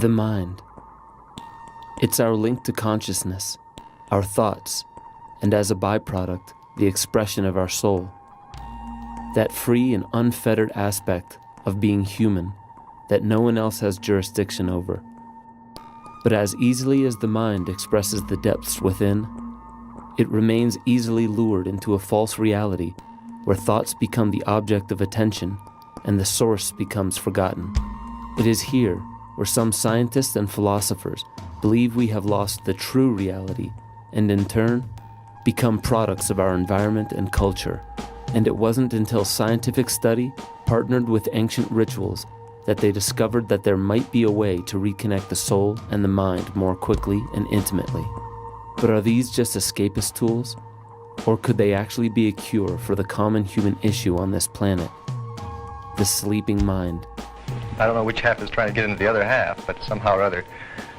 The mind. It's our link to consciousness, our thoughts, and as a byproduct, the expression of our soul. That free and unfettered aspect of being human that no one else has jurisdiction over. But as easily as the mind expresses the depths within, it remains easily lured into a false reality where thoughts become the object of attention and the source becomes forgotten. It is here where some scientists and philosophers believe we have lost the true reality and in turn become products of our environment and culture. And it wasn't until scientific study partnered with ancient rituals that they discovered that there might be a way to reconnect the soul and the mind more quickly and intimately. But are these just escapist tools? Or could they actually be a cure for the common human issue on this planet? The sleeping mind. I don't know which half is trying to get into the other half, but somehow or other,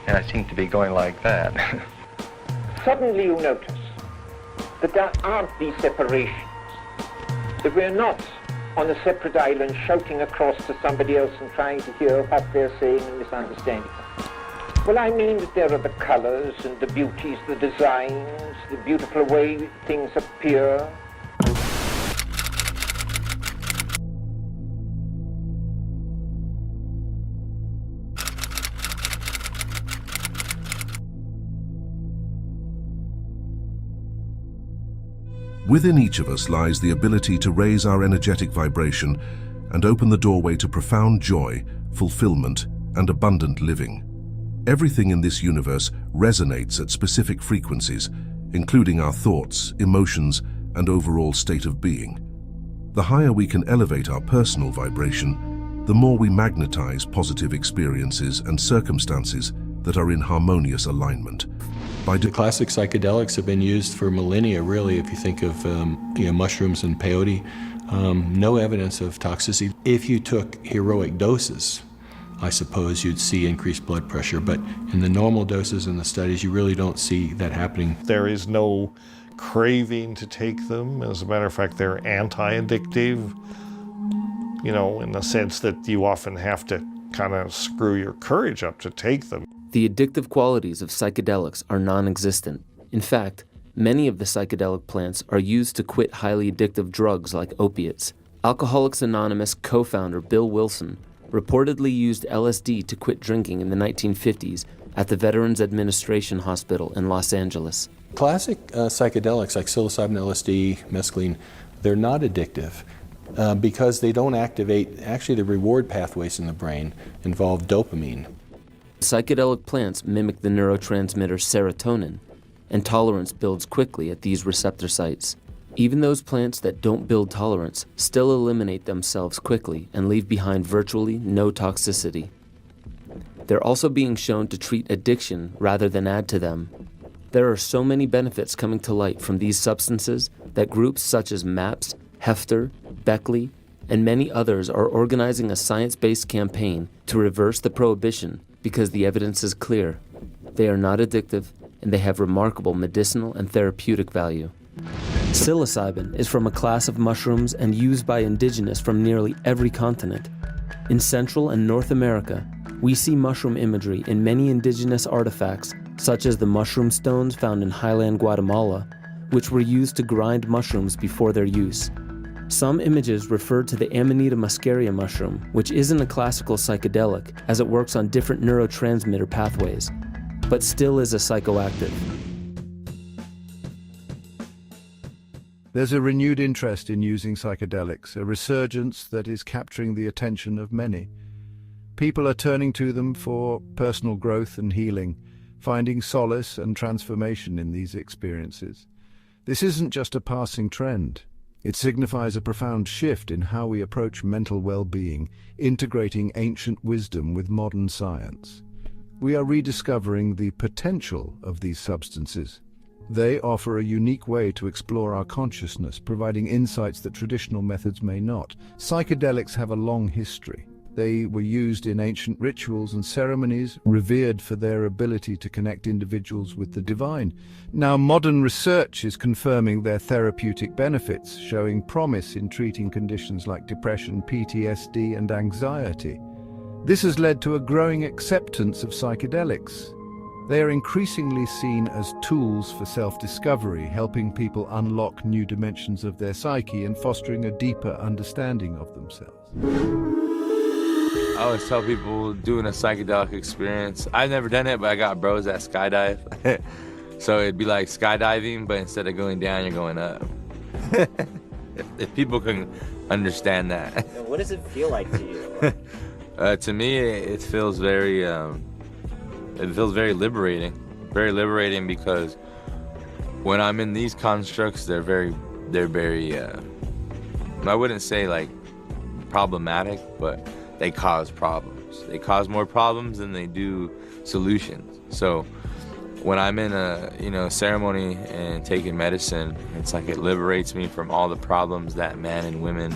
and I seem to be going like that. Suddenly you notice that there aren't these separations, that we're not on a separate island shouting across to somebody else and trying to hear what they're saying and misunderstanding them. Well, I mean that there are the colors and the beauties, the designs, the beautiful way things appear. Within each of us lies the ability to raise our energetic vibration and open the doorway to profound joy, fulfillment, and abundant living. Everything in this universe resonates at specific frequencies, including our thoughts, emotions, and overall state of being. The higher we can elevate our personal vibration, the more we magnetize positive experiences and circumstances that are in harmonious alignment. The classic psychedelics have been used for millennia, really, if you think of mushrooms and peyote. No evidence of toxicity. If you took heroic doses, I suppose you'd see increased blood pressure, but in the normal doses in the studies, you really don't see that happening. There is no craving to take them. As a matter of fact, they're anti-addictive, in the sense that you often have to kind of screw your courage up to take them. The addictive qualities of psychedelics are non-existent. In fact, many of the psychedelic plants are used to quit highly addictive drugs like opiates. Alcoholics Anonymous co-founder Bill Wilson reportedly used LSD to quit drinking in the 1950s at the Veterans Administration Hospital in Los Angeles. Classic psychedelics like psilocybin, LSD, mescaline, they're not addictive because they don't activate, actually the reward pathways in the brain involve dopamine. Psychedelic plants mimic the neurotransmitter serotonin, and tolerance builds quickly at these receptor sites. Even those plants that don't build tolerance still eliminate themselves quickly and leave behind virtually no toxicity. They're also being shown to treat addiction rather than add to them. There are so many benefits coming to light from these substances that groups such as MAPS, Hefter, Beckley, and many others are organizing a science-based campaign to reverse the prohibition because the evidence is clear. They are not addictive, and they have remarkable medicinal and therapeutic value. Psilocybin is from a class of mushrooms and used by indigenous from nearly every continent. In Central and North America, we see mushroom imagery in many indigenous artifacts, such as the mushroom stones found in highland Guatemala, which were used to grind mushrooms before their use. Some images refer to the Amanita muscaria mushroom, which isn't a classical psychedelic as it works on different neurotransmitter pathways, but still is a psychoactive. There's a renewed interest in using psychedelics, a resurgence that is capturing the attention of many. People are turning to them for personal growth and healing, finding solace and transformation in these experiences. This isn't just a passing trend. It signifies a profound shift in how we approach mental well-being, integrating ancient wisdom with modern science. We are rediscovering the potential of these substances. They offer a unique way to explore our consciousness, providing insights that traditional methods may not. Psychedelics have a long history. They were used in ancient rituals and ceremonies, revered for their ability to connect individuals with the divine. Now, modern research is confirming their therapeutic benefits, showing promise in treating conditions like depression, PTSD, and anxiety. This has led to a growing acceptance of psychedelics. They are increasingly seen as tools for self-discovery, helping people unlock new dimensions of their psyche and fostering a deeper understanding of themselves. I always tell people doing a psychedelic experience. I've never done it, but I got bros that skydive. So it'd be like skydiving, but instead of going down, you're going up. if people can understand that. What does it feel like to you? To me, it feels very liberating. Very liberating because when I'm in these constructs, they're very, I wouldn't say like problematic, but they cause problems. They cause more problems than they do solutions. So when I'm in a ceremony and taking medicine, it's like it liberates me from all the problems that men and women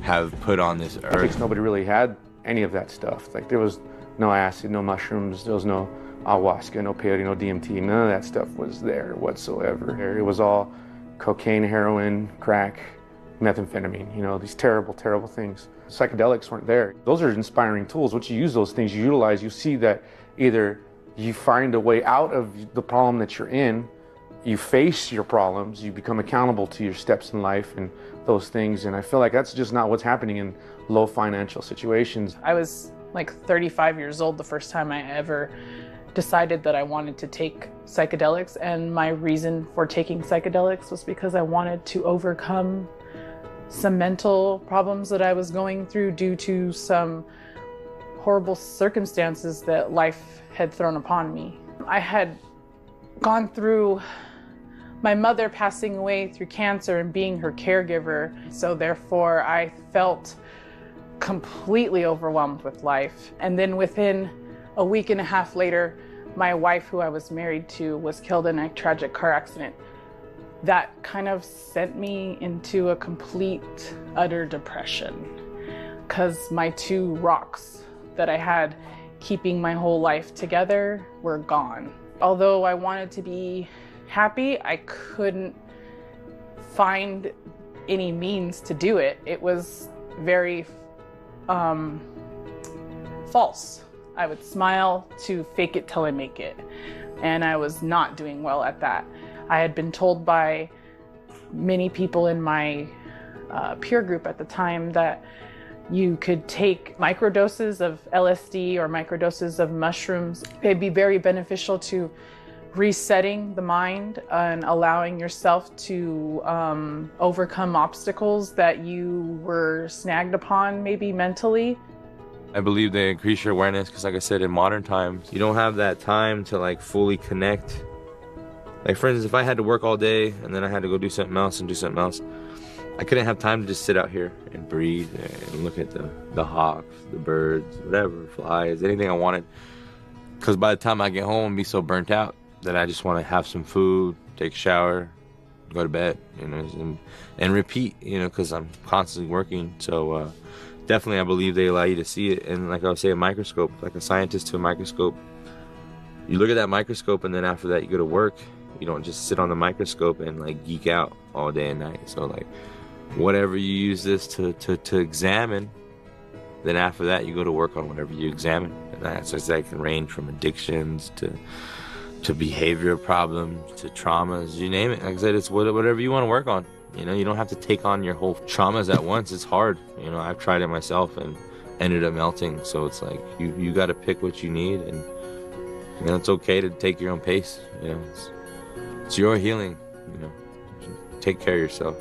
have put on this earth. Nobody really had any of that stuff. Like there was no acid, no mushrooms, there was no ayahuasca, no peyote, no DMT. None of that stuff was there whatsoever. It was all cocaine, heroin, crack, methamphetamine, these terrible, terrible things. Psychedelics weren't there. Those are inspiring tools. Once you use those things, you utilize, you see that either you find a way out of the problem that you're in, you face your problems, you become accountable to your steps in life and those things. And I feel like that's just not what's happening in low financial situations. I was like 35 years old the first time I ever decided that I wanted to take psychedelics. And my reason for taking psychedelics was because I wanted to overcome some mental problems that I was going through due to some horrible circumstances that life had thrown upon me. I had gone through my mother passing away through cancer and being her caregiver, so therefore I felt completely overwhelmed with life. And then within a week and a half later, my wife, who I was married to, was killed in a tragic car accident. That kind of sent me into a complete, utter depression because my two rocks that I had keeping my whole life together were gone. Although I wanted to be happy, I couldn't find any means to do it. It was very false. I would smile to fake it till I make it, and I was not doing well at that. I had been told by many people in my peer group at the time that you could take microdoses of LSD or microdoses of mushrooms. They'd be very beneficial to resetting the mind and allowing yourself to overcome obstacles that you were snagged upon, maybe mentally. I believe they increase your awareness because, like I said, in modern times, you don't have that time to like fully connect. Like for instance, if I had to work all day and then I had to go do something else and do something else, I couldn't have time to just sit out here and breathe and look at the hawks, the birds, whatever, flies, anything I wanted. Because by the time I get home, I'd be so burnt out that I just want to have some food, take a shower, go to bed, and repeat, because I'm constantly working. So definitely I believe they allow you to see it. And like I was saying, a microscope, like a scientist to a microscope. You look at that microscope and then after that you go to work. You don't just sit on the microscope and like geek out all day and night. So like whatever you use this to examine, then after that you go to work on whatever you examine. And that can range from addictions to behavior problems to traumas, you name it. Like I said, it's whatever you want to work on. You don't have to take on your whole traumas at once. It's hard. I've tried it myself and ended up melting. So it's like you got to pick what you need, and it's okay to take your own pace. It's your healing. Take care of yourself.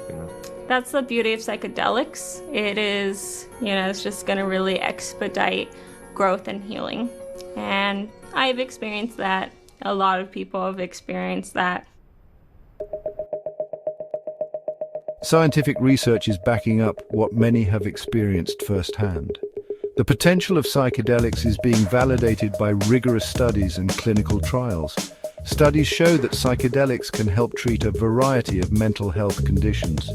That's the beauty of psychedelics. It is, it's just going to really expedite growth and healing. And I've experienced that. A lot of people have experienced that. Scientific research is backing up what many have experienced firsthand. The potential of psychedelics is being validated by rigorous studies and clinical trials. Studies show that psychedelics can help treat a variety of mental health conditions,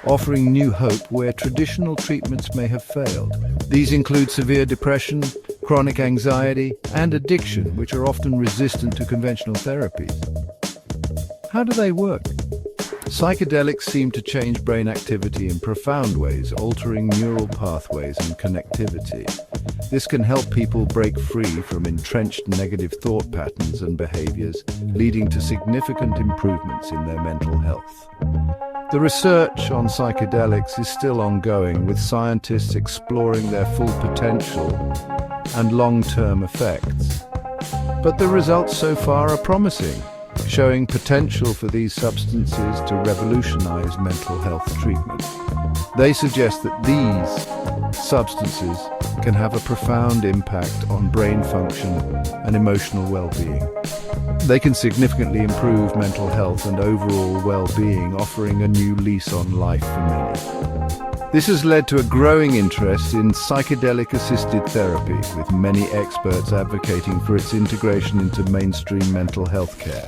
offering new hope where traditional treatments may have failed. These include severe depression, chronic anxiety, and addiction, which are often resistant to conventional therapies. How do they work? Psychedelics seem to change brain activity in profound ways, altering neural pathways and connectivity. This can help people break free from entrenched negative thought patterns and behaviors, leading to significant improvements in their mental health. The research on psychedelics is still ongoing, with scientists exploring their full potential and long-term effects. But the results so far are promising, showing potential for these substances to revolutionize mental health treatment. They suggest that these substances can have a profound impact on brain function and emotional well-being. They can significantly improve mental health and overall well-being, offering a new lease on life for many. This has led to a growing interest in psychedelic-assisted therapy, with many experts advocating for its integration into mainstream mental health care.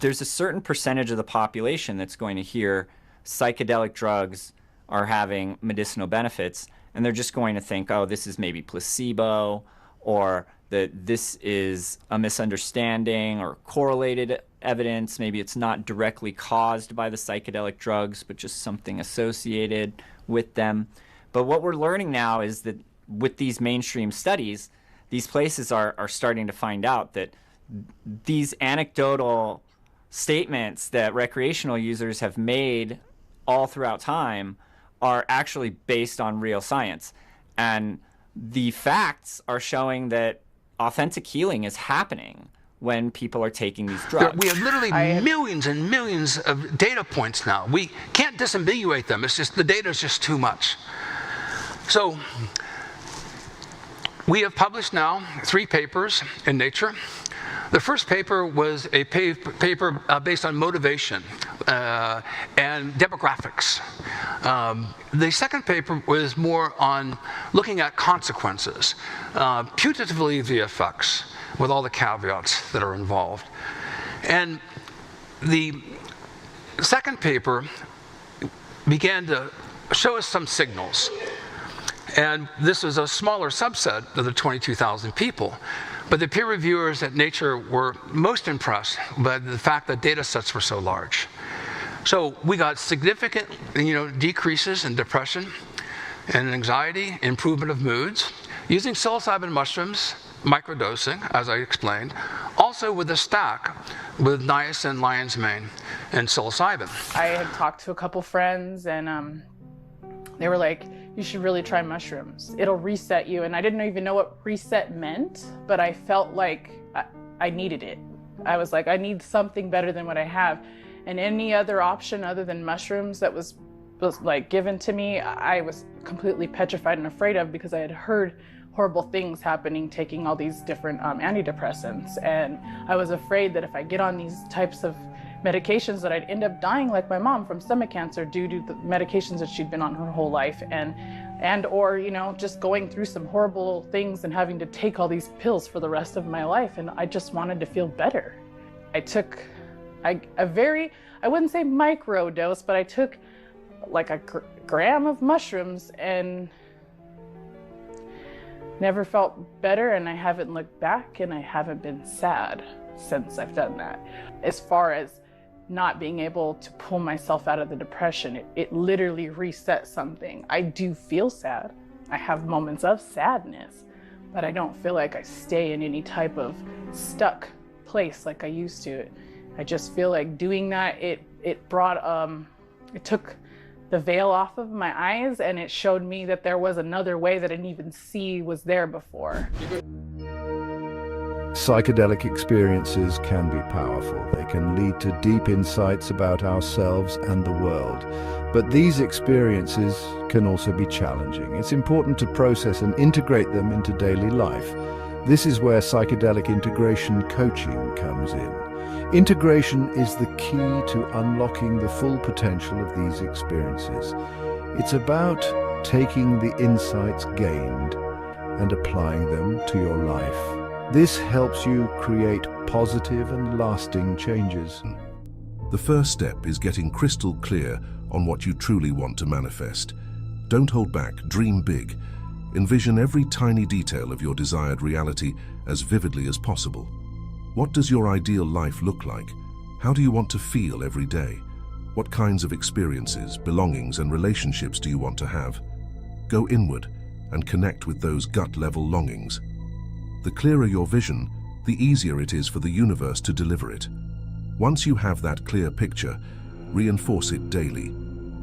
There's a certain percentage of the population that's going to hear psychedelic drugs are having medicinal benefits, and they're just going to think, oh, this is maybe placebo, or that this is a misunderstanding or correlated evidence. Maybe it's not directly caused by the psychedelic drugs, but just something associated with them. But what we're learning now is that with these mainstream studies, these places are starting to find out that these anecdotal statements that recreational users have made all throughout time are actually based on real science. And the facts are showing that authentic healing is happening when people are taking these drugs. We have literally millions and millions of data points now. We can't disambiguate them. It's just the data is just too much. So we have published now 3 papers in Nature. The first paper was a paper based on motivation and demographics. The second paper was more on looking at consequences, putatively the effects, with all the caveats that are involved. And the second paper began to show us some signals. And this was a smaller subset of the 22,000 people. But the peer reviewers at Nature were most impressed by the fact that data sets were so large. So we got significant decreases in depression and anxiety, improvement of moods, using psilocybin mushrooms, microdosing, as I explained, also with a stack with niacin, lion's mane, and psilocybin. I had talked to a couple friends, and they were like, you should really try mushrooms. It'll reset you. And I didn't even know what reset meant, but I felt like I needed it. I was like, I need something better than what I have. And any other option other than mushrooms that was like given to me, I was completely petrified and afraid of, because I had heard horrible things happening taking all these different antidepressants. And I was afraid that if I get on these types of medications that I'd end up dying like my mom from stomach cancer due to the medications that she'd been on her whole life, and or just going through some horrible things and having to take all these pills for the rest of my life. And I just wanted to feel better. I took I wouldn't say micro dose, but I took like a gram of mushrooms and never felt better, and I haven't looked back, and I haven't been sad since I've done that. As far as not being able to pull myself out of the depression, it literally reset something. I do feel sad. I have moments of sadness, but I don't feel like I stay in any type of stuck place like I used to. I just feel like doing that, it brought, it took the veil off of my eyes, and it showed me that there was another way that I didn't even see was there before. Psychedelic experiences can be powerful. They can lead to deep insights about ourselves and the world. But these experiences can also be challenging. It's important to process and integrate them into daily life. This is where psychedelic integration coaching comes in. Integration is the key to unlocking the full potential of these experiences. It's about taking the insights gained and applying them to your life. This helps you create positive and lasting changes. The first step is getting crystal clear on what you truly want to manifest. Don't hold back, dream big. Envision every tiny detail of your desired reality as vividly as possible. What does your ideal life look like? How do you want to feel every day? What kinds of experiences, belongings, and relationships do you want to have? Go inward and connect with those gut-level longings. The clearer your vision, the easier it is for the universe to deliver it. Once you have that clear picture, reinforce it daily.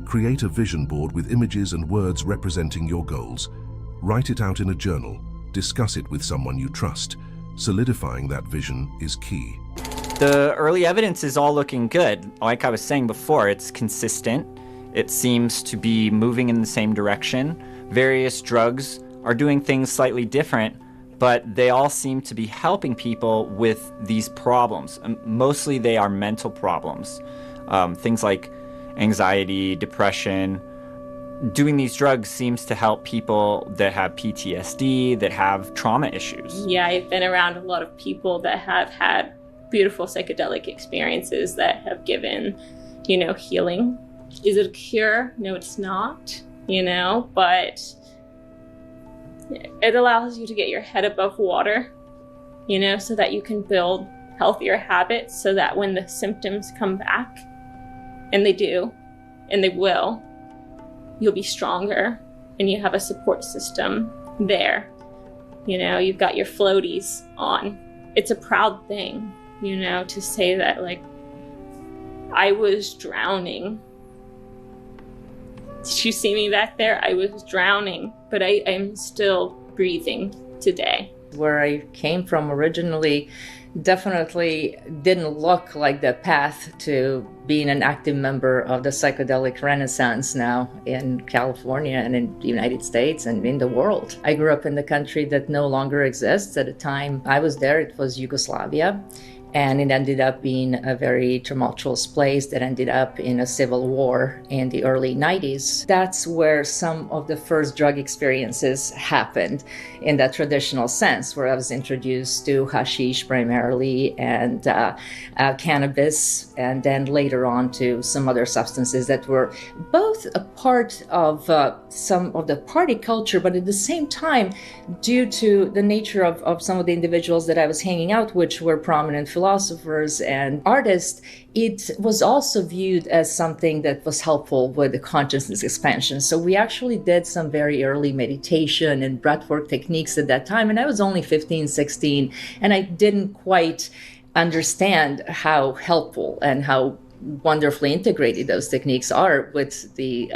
Create a vision board with images and words representing your goals. Write it out in a journal. Discuss it with someone you trust. Solidifying that vision is key. The early evidence is all looking good. Like I was saying before, it's consistent. It seems to be moving in the same direction. Various drugs are doing things slightly different, but they all seem to be helping people with these problems. Mostly they are mental problems. Things like anxiety, depression. Doing these drugs seems to help people that have PTSD, that have trauma issues. Yeah, I've been around a lot of people that have had beautiful psychedelic experiences that have given, healing. Is it a cure? No, it's not, but it allows you to get your head above water, so that you can build healthier habits so that when the symptoms come back, and they do, and they will, you'll be stronger and you have a support system there. You've got your floaties on. It's a proud thing, to say that, I was drowning. Did you see me back there? I was drowning, but I'm still breathing today. Where I came from originally definitely didn't look like the path to being an active member of the psychedelic renaissance now in California and in the United States and in the world. I grew up in the country that no longer exists. At the time I was there, it was Yugoslavia. And it ended up being a very tumultuous place that ended up in a civil war in the early 90s. That's where some of the first drug experiences happened in that traditional sense, where I was introduced to hashish primarily and cannabis, and then later on to some other substances that were both a part of some of the party culture, but at the same time, due to the nature of some of the individuals that I was hanging out, which were prominent philosophers and artists, it was also viewed as something that was helpful with the consciousness expansion. So we actually did some very early meditation and breathwork techniques at that time. And I was only 15, 16, and I didn't quite understand how helpful and how wonderfully integrated those techniques are with the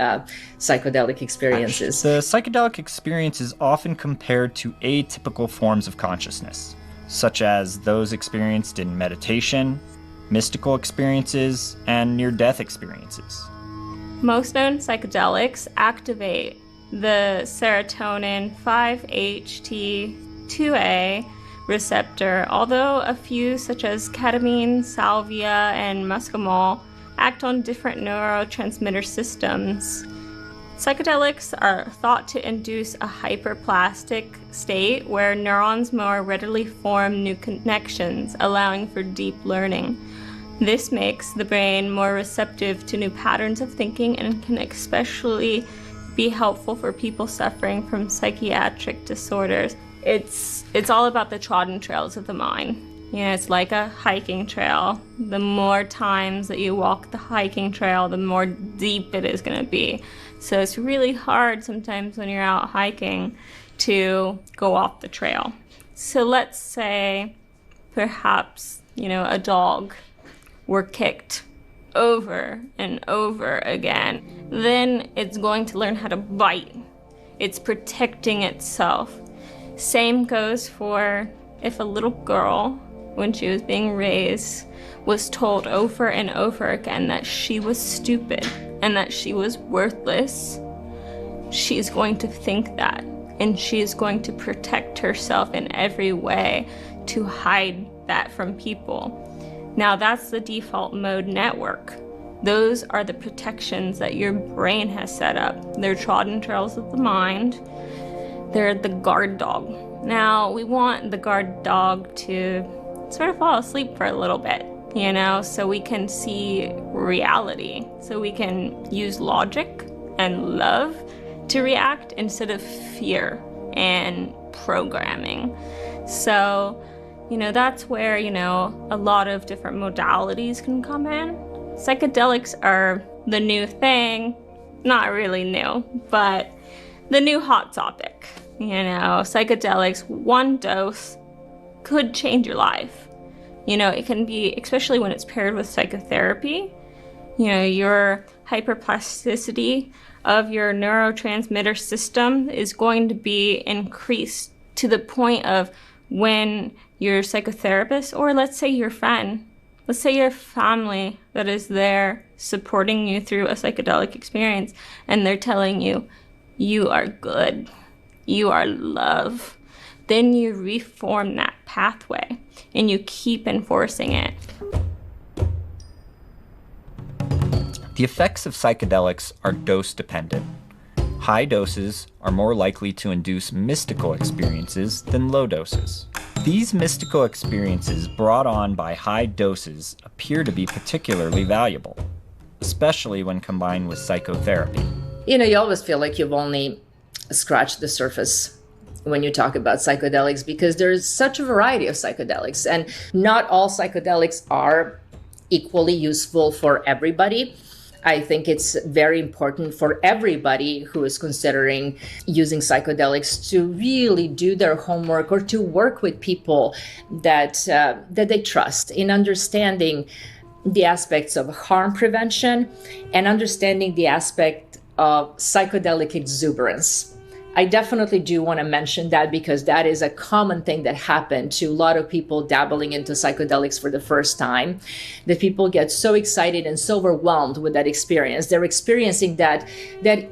psychedelic experiences. The psychedelic experience is often compared to atypical forms of consciousness, such as those experienced in meditation, mystical experiences, and near-death experiences. Most known psychedelics activate the serotonin 5-HT2A receptor, although a few such as ketamine, salvia, and muscimol act on different neurotransmitter systems. Psychedelics are thought to induce a hyperplastic state where neurons more readily form new connections, allowing for deep learning. This makes the brain more receptive to new patterns of thinking and can especially be helpful for people suffering from psychiatric disorders. It's all about the trodden trails of the mind. It's like a hiking trail. The more times that you walk the hiking trail, the more deep it is going to be. So it's really hard sometimes when you're out hiking to go off the trail. So let's say perhaps, a dog were kicked over and over again. Then it's going to learn how to bite. It's protecting itself. Same goes for if a little girl, when she was being raised, was told over and over again that she was stupid and that she was worthless. She's going to think that, and she's going to protect herself in every way to hide that from people. Now that's the default mode network. Those are the protections that your brain has set up. They're trodden trails of the mind. They're the guard dog. Now, we want the guard dog to sort of fall asleep for a little bit, so we can see reality, so we can use logic and love to react instead of fear and programming. So, that's where, a lot of different modalities can come in. psychedelics are the new thing. Not really new, but the new hot topic. You know, psychedelics, one dose could change your life. You know, it can be, especially when it's paired with psychotherapy, you know, your hyperplasticity of your neurotransmitter system is going to be increased to the point of when your psychotherapist, or let's say your friend, let's say your family that is there supporting you through a psychedelic experience, and they're telling you, you are good, you are love, then you reform that pathway and you keep enforcing it. The effects of psychedelics are dose dependent. High doses are more likely to induce mystical experiences than low doses. These mystical experiences brought on by high doses appear to be particularly valuable, especially when combined with psychotherapy. You know, you always feel like you've only scratched the surface when you talk about psychedelics, because there's such a variety of psychedelics, and not all psychedelics are equally useful for everybody. I think it's very important for everybody who is considering using psychedelics to really do their homework or to work with people that they trust in understanding the aspects of harm prevention and understanding the aspect of psychedelic exuberance. I definitely do want to mention that, because that is a common thing that happened to a lot of people dabbling into psychedelics for the first time, that people get so excited and so overwhelmed with that experience. They're experiencing that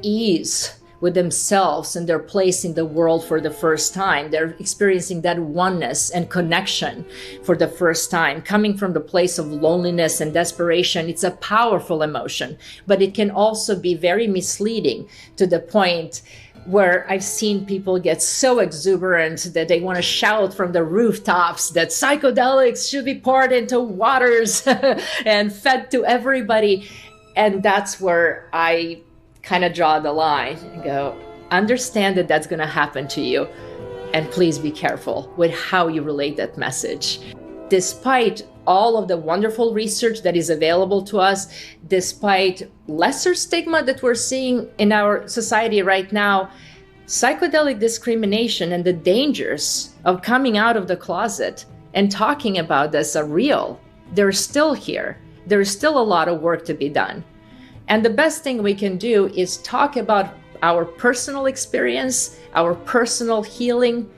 ease with themselves and their place in the world for the first time. They're experiencing that oneness and connection for the first time, coming from the place of loneliness and desperation. It's a powerful emotion, but it can also be very misleading to the point where I've seen people get so exuberant that they want to shout from the rooftops that psychedelics should be poured into waters and fed to everybody. And that's where I kind of draw the line and go, understand that that's going to happen to you. And please be careful with how you relate that message. Despite all of the wonderful research that is available to us, despite lesser stigma that we're seeing in our society right now, psychedelic discrimination and the dangers of coming out of the closet and talking about this are real. They're still here. There's still a lot of work to be done. And the best thing we can do is talk about our personal experience, our personal healing,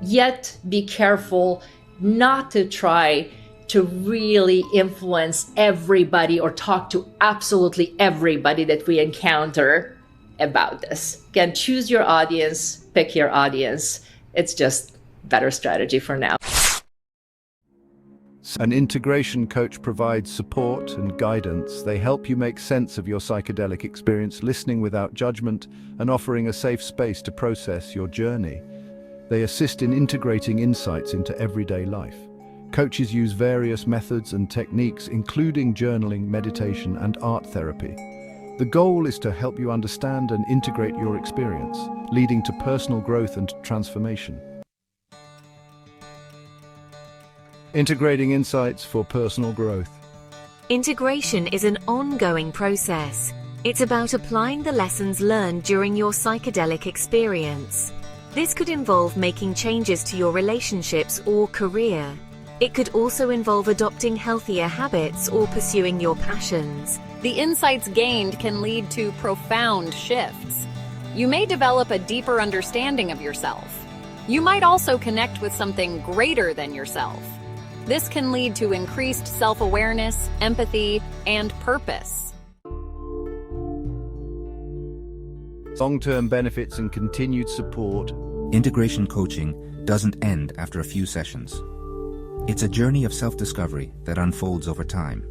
yet be careful not to try to really influence everybody or talk to absolutely everybody that we encounter about this. Again, choose your audience, pick your audience. It's just better strategy for now. An integration coach provides support and guidance. They help you make sense of your psychedelic experience, listening without judgment and offering a safe space to process your journey. They assist in integrating insights into everyday life. Coaches use various methods and techniques, including journaling, meditation, and art therapy. The goal is to help you understand and integrate your experience, leading to personal growth and transformation. Integrating insights for personal growth. Integration is an ongoing process. It's about applying the lessons learned during your psychedelic experience. This could involve making changes to your relationships or career. It could also involve adopting healthier habits or pursuing your passions. The insights gained can lead to profound shifts. You may develop a deeper understanding of yourself. You might also connect with something greater than yourself. This can lead to increased self-awareness, empathy, and purpose. Long-term benefits and continued support. Integration coaching doesn't end after a few sessions. It's a journey of self-discovery that unfolds over time.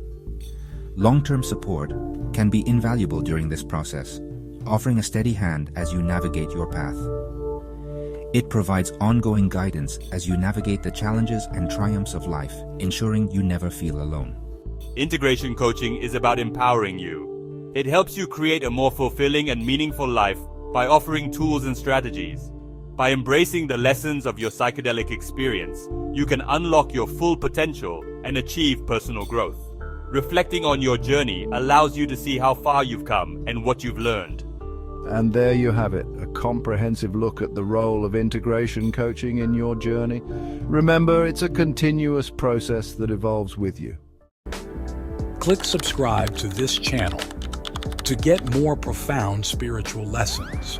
Long-term support can be invaluable during this process, offering a steady hand as you navigate your path. It provides ongoing guidance as you navigate the challenges and triumphs of life, ensuring you never feel alone. Integration coaching is about empowering you. It helps you create a more fulfilling and meaningful life by offering tools and strategies. By embracing the lessons of your psychedelic experience, you can unlock your full potential and achieve personal growth. Reflecting on your journey allows you to see how far you've come and what you've learned. And there you have it, a comprehensive look at the role of integration coaching in your journey. Remember, it's a continuous process that evolves with you. Click subscribe to this channel to get more profound spiritual lessons.